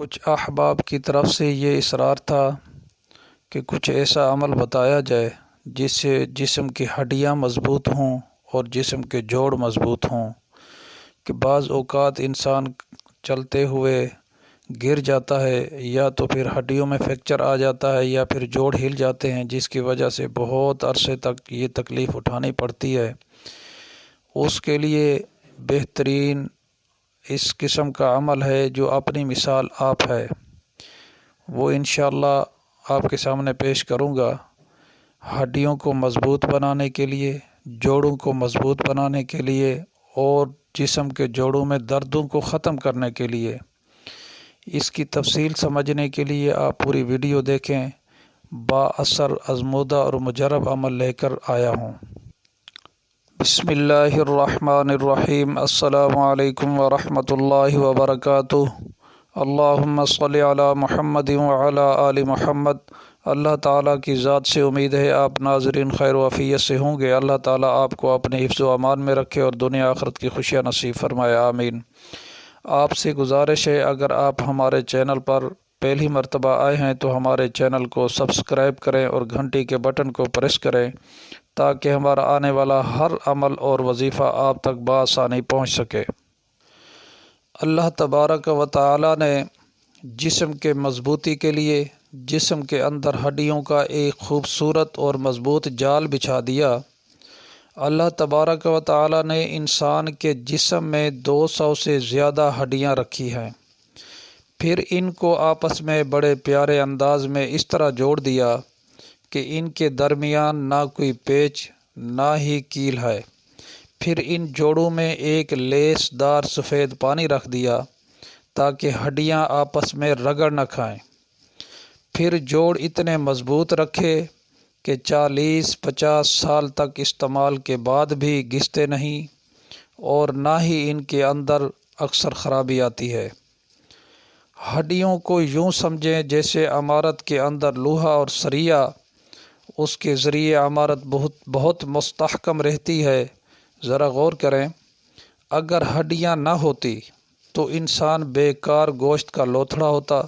کچھ احباب کی طرف سے یہ اصرار تھا کہ کچھ ایسا عمل بتایا جائے جس سے جسم کی ہڈیاں مضبوط ہوں اور جسم کے جوڑ مضبوط ہوں، کہ بعض اوقات انسان چلتے ہوئے گر جاتا ہے یا تو پھر ہڈیوں میں فریکچر آ جاتا ہے یا پھر جوڑ ہل جاتے ہیں، جس کی وجہ سے بہت عرصے تک یہ تکلیف اٹھانی پڑتی ہے۔ اس کے لیے بہترین اس قسم کا عمل ہے جو اپنی مثال آپ ہے، وہ انشاءاللہ آپ کے سامنے پیش کروں گا۔ ہڈیوں کو مضبوط بنانے کے لیے، جوڑوں کو مضبوط بنانے کے لیے اور جسم کے جوڑوں میں دردوں کو ختم کرنے کے لیے، اس کی تفصیل سمجھنے کے لیے آپ پوری ویڈیو دیکھیں۔ با اثر آزمودہ اور مجرب عمل لے کر آیا ہوں۔ بسم اللہ الرحمن الرحیم۔ السلام علیکم ورحمۃ اللہ وبرکاتہ۔ اللہم صلی علی محمد وعلی آل محمد۔ اللہ تعالیٰ کی ذات سے امید ہے آپ ناظرین خیر و عافیت سے ہوں گے۔ اللہ تعالیٰ آپ کو اپنے حفظ و امان میں رکھے اور دنیا آخرت کی خوشیاں نصیب فرمائے، آمین۔ آپ سے گزارش ہے، اگر آپ ہمارے چینل پر پہلی مرتبہ آئے ہیں تو ہمارے چینل کو سبسکرائب کریں اور گھنٹی کے بٹن کو پریس کریں تاکہ ہمارا آنے والا ہر عمل اور وظیفہ آپ تک بآسانی پہنچ سکے۔ اللہ تبارک و تعالی نے جسم کے مضبوطی کے لیے جسم کے اندر ہڈیوں کا ایک خوبصورت اور مضبوط جال بچھا دیا۔ اللہ تبارک و تعالی نے انسان کے جسم میں 200 سے زیادہ ہڈیاں رکھی ہیں، پھر ان کو آپس میں بڑے پیارے انداز میں اس طرح جوڑ دیا کہ ان کے درمیان نہ کوئی پیچ نہ ہی کیل ہے۔ پھر ان جوڑوں میں ایک لیس دار سفید پانی رکھ دیا تاکہ ہڈیاں آپس میں رگڑ نہ کھائیں۔ پھر جوڑ اتنے مضبوط رکھے کہ 40-50 سال تک استعمال کے بعد بھی گھستے نہیں اور نہ ہی ان کے اندر اکثر خرابی آتی ہے۔ ہڈیوں کو یوں سمجھیں جیسے عمارت کے اندر لوہا اور سریا، اس کے ذریعے عمارت بہت مستحکم رہتی ہے۔ ذرا غور کریں، اگر ہڈیاں نہ ہوتی تو انسان بیکار گوشت کا لوتھڑا ہوتا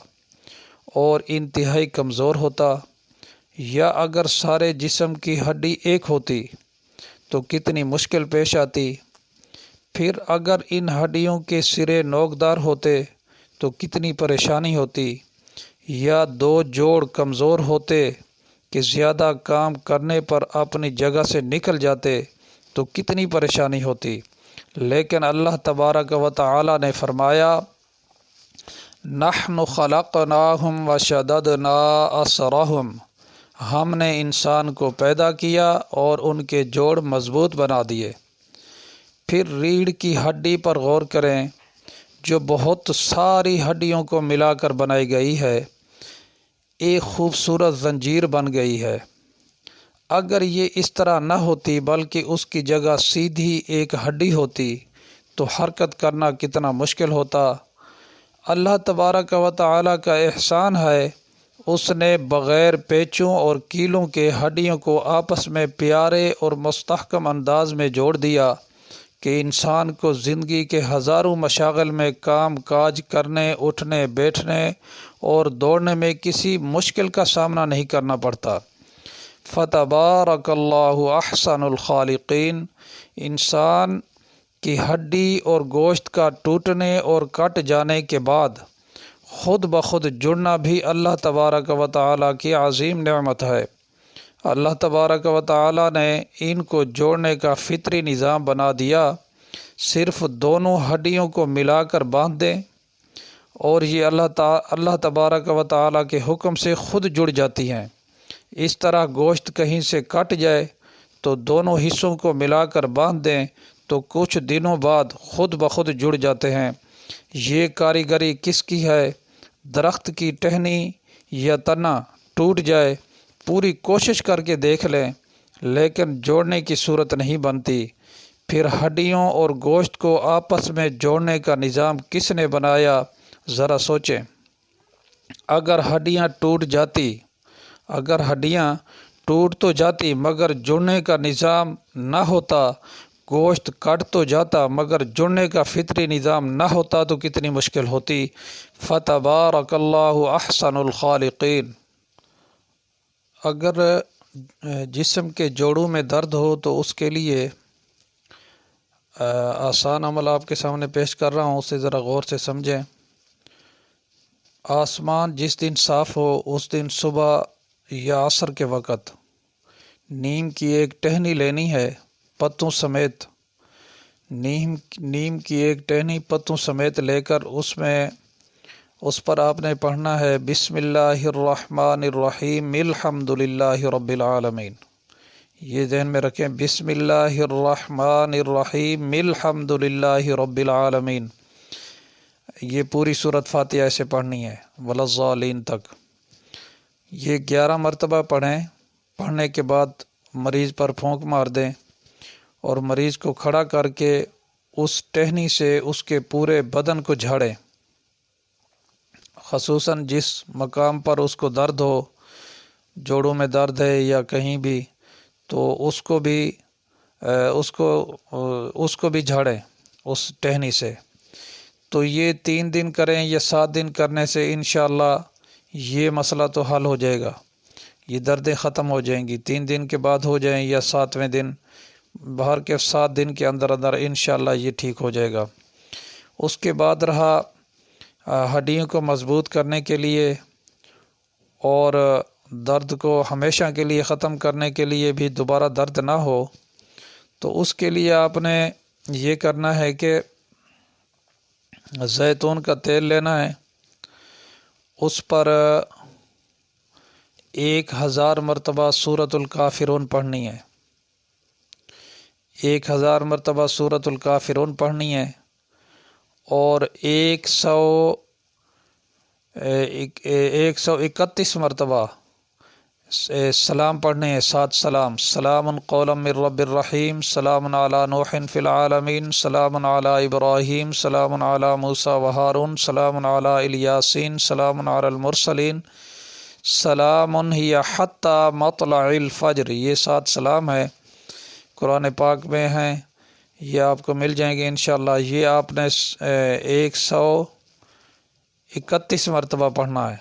اور انتہائی کمزور ہوتا، یا اگر سارے جسم کی ہڈی ایک ہوتی تو کتنی مشکل پیش آتی۔ پھر اگر ان ہڈیوں کے سرے نوکدار ہوتے تو کتنی پریشانی ہوتی، یا 2 جوڑ کمزور ہوتے کہ زیادہ کام کرنے پر اپنی جگہ سے نکل جاتے تو کتنی پریشانی ہوتی۔ لیکن اللہ تبارک و تعالی نے فرمایا، نحن خلقناہم وشددنا اسرہم، ہم نے انسان کو پیدا کیا اور ان کے جوڑ مضبوط بنا دیے۔ پھر ریڑھ کی ہڈی پر غور کریں جو بہت ساری ہڈیوں کو ملا کر بنائی گئی ہے، ایک خوبصورت زنجیر بن گئی ہے۔ اگر یہ اس طرح نہ ہوتی بلکہ اس کی جگہ سیدھی ایک ہڈی ہوتی تو حرکت کرنا کتنا مشکل ہوتا۔ اللہ تبارک و تعالی کا احسان ہے، اس نے بغیر پیچوں اور کیلوں کے ہڈیوں کو آپس میں پیارے اور مستحکم انداز میں جوڑ دیا کہ انسان کو زندگی کے ہزاروں مشاغل میں کام کاج کرنے، اٹھنے، بیٹھنے اور دوڑنے میں کسی مشکل کا سامنا نہیں کرنا پڑتا۔ فتبارک اللہ احسن الخالقین۔ انسان کی ہڈی اور گوشت کا ٹوٹنے اور کٹ جانے کے بعد خود بخود جڑنا بھی اللہ تبارک و تعالی کی عظیم نعمت ہے۔ اللہ تبارک و تعالی نے ان کو جوڑنے کا فطری نظام بنا دیا، صرف دونوں ہڈیوں کو ملا کر باندھ دیں اور یہ اللہ تبارک و تعالی کے حکم سے خود جڑ جاتی ہیں۔ اس طرح گوشت کہیں سے کٹ جائے تو دونوں حصوں کو ملا کر باندھ دیں تو کچھ دنوں بعد خود بخود جڑ جاتے ہیں۔ یہ کاریگری کس کی ہے؟ درخت کی ٹہنی یا تنا ٹوٹ جائے، پوری کوشش کر کے دیکھ لیں لیکن جوڑنے کی صورت نہیں بنتی، پھر ہڈیوں اور گوشت کو آپس میں جوڑنے کا نظام کس نے بنایا؟ ذرا سوچیں۔ اگر ہڈیاں ٹوٹ تو جاتی مگر جڑنے کا نظام نہ ہوتا، گوشت کٹ تو جاتا مگر جڑنے کا فطری نظام نہ ہوتا تو کتنی مشکل ہوتی۔ فتبارک اللہ احسن الخالقین۔ اگر جسم کے جوڑوں میں درد ہو تو اس کے لیے آسان عمل آپ کے سامنے پیش کر رہا ہوں، اسے ذرا غور سے سمجھیں۔ آسمان جس دن صاف ہو اس دن صبح یا عصر کے وقت نیم کی ایک ٹہنی لینی ہے پتوں سمیت، نیم کی ایک ٹہنی پتوں سمیت لے کر اس پر آپ نے پڑھنا ہے بسم اللہ الرحمن الرحیم الحمد للہ رب العالمین۔ یہ ذہن میں رکھیں، بسم اللہ الرحمن الرحیم الحمد للہ رب العالمین۔ یہ پوری سورۃ فاتحہ ایسے پڑھنی ہے ولا الضالین تک۔ یہ 11 مرتبہ پڑھیں، پڑھنے کے بعد مریض پر پھونک مار دیں اور مریض کو کھڑا کر کے اس ٹہنی سے اس کے پورے بدن کو جھاڑیں، خصوصاً جس مقام پر اس کو درد ہو، جوڑوں میں درد ہے یا کہیں بھی، تو اس کو بھی جھاڑیں اس ٹہنی سے۔ تو یہ 3 دن کریں یا 7 دن کرنے سے انشاءاللہ یہ مسئلہ تو حل ہو جائے گا، یہ دردیں ختم ہو جائیں گی۔ 3 دن کے بعد ہو جائیں یا 7ویں دن، باہر کے 7 دن کے اندر انشاءاللہ یہ ٹھیک ہو جائے گا۔ اس کے بعد رہا ہڈیوں کو مضبوط کرنے کے لیے اور درد کو ہمیشہ کے لیے ختم کرنے کے لیے بھی دوبارہ درد نہ ہو، تو اس کے لیے آپ نے یہ کرنا ہے کہ زیتون کا تیل لینا ہے، اس پر 1000 مرتبہ سورۃ الکافرون پڑھنی ہے، 1000 مرتبہ سورۃ الکافرون پڑھنی ہے، اور 131 مرتبہ سلام پڑھنے ہیں، 7 سلام۔ سلام قولا من رب الرحیم، سلام علی نوح فی العالمین، سلام علی ابراہیم، سلام علی موسیٰ و ہارون، سلام علی الیاسین، سلام علی المرسلین، سلام ہی حتی مطلع الفجر۔ یہ 7 سلام ہے، قرآن پاک میں ہیں، یہ آپ کو مل جائیں گے انشاءاللہ۔ یہ آپ نے 131 مرتبہ پڑھنا ہے،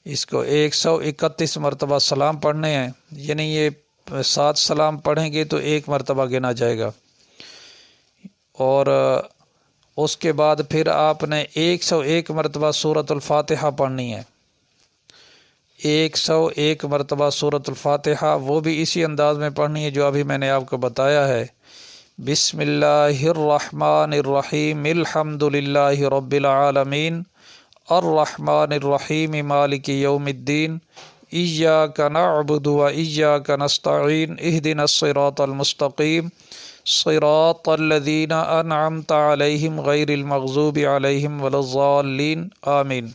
اس کو 131 مرتبہ سلام پڑھنے ہیں، یعنی یہ 7 سلام پڑھیں گے تو 1 مرتبہ گنا جائے گا۔ اور اس کے بعد پھر آپ نے 101 مرتبہ سورۃ الفاتحہ پڑھنی ہے، 101 مرتبہ سورۃ الفاتحہ، وہ بھی اسی انداز میں پڑھنی ہے جو ابھی میں نے آپ کو بتایا ہے۔ بسم اللہ الرحمن الرحیم الحمد للہ رب العالمین الرحمن الرحیم مالک یوم الدین ایاک نعبد و ایاک نستعین اہدنا الصراط المستقیم صراط الذین انعمت علیہم غیر المغضوب علیہم ولا الضالین آمین۔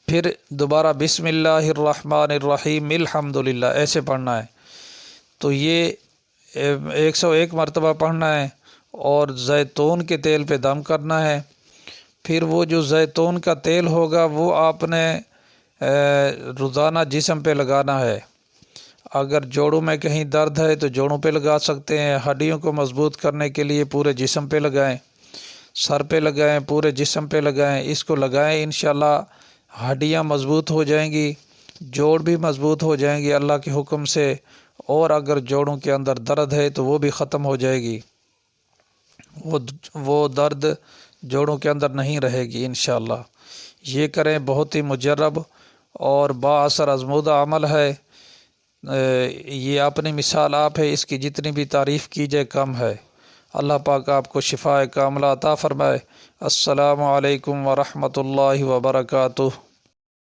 پھر دوبارہ بسم اللہ الرحمن الرحیم الحمد للہ ایسے پڑھنا ہے۔ تو یہ 101 مرتبہ پڑھنا ہے اور زیتون کے تیل پہ دم کرنا ہے۔ پھر وہ جو زیتون کا تیل ہوگا وہ آپ نے روزانہ جسم پہ لگانا ہے۔ اگر جوڑوں میں کہیں درد ہے تو جوڑوں پہ لگا سکتے ہیں، ہڈیوں کو مضبوط کرنے کے لیے پورے جسم پہ لگائیں، سر پہ لگائیں، پورے جسم پہ لگائیں، اس کو لگائیں، انشاءاللہ ہڈیاں مضبوط ہو جائیں گی، جوڑ بھی مضبوط ہو جائیں گی اللہ کے حکم سے، اور اگر جوڑوں کے اندر درد ہے تو وہ بھی ختم ہو جائے گی، وہ درد جوڑوں کے اندر نہیں رہے گی انشاءاللہ۔ یہ کریں، بہت ہی مجرب اور با اثر آزمودہ عمل ہے۔ یہ اپنی مثال آپ ہے، اس کی جتنی بھی تعریف کی جائے کم ہے۔ اللہ پاک آپ کو شفاء کاملہ عطا فرمائے۔ السلام علیکم ورحمۃ اللہ وبرکاتہ۔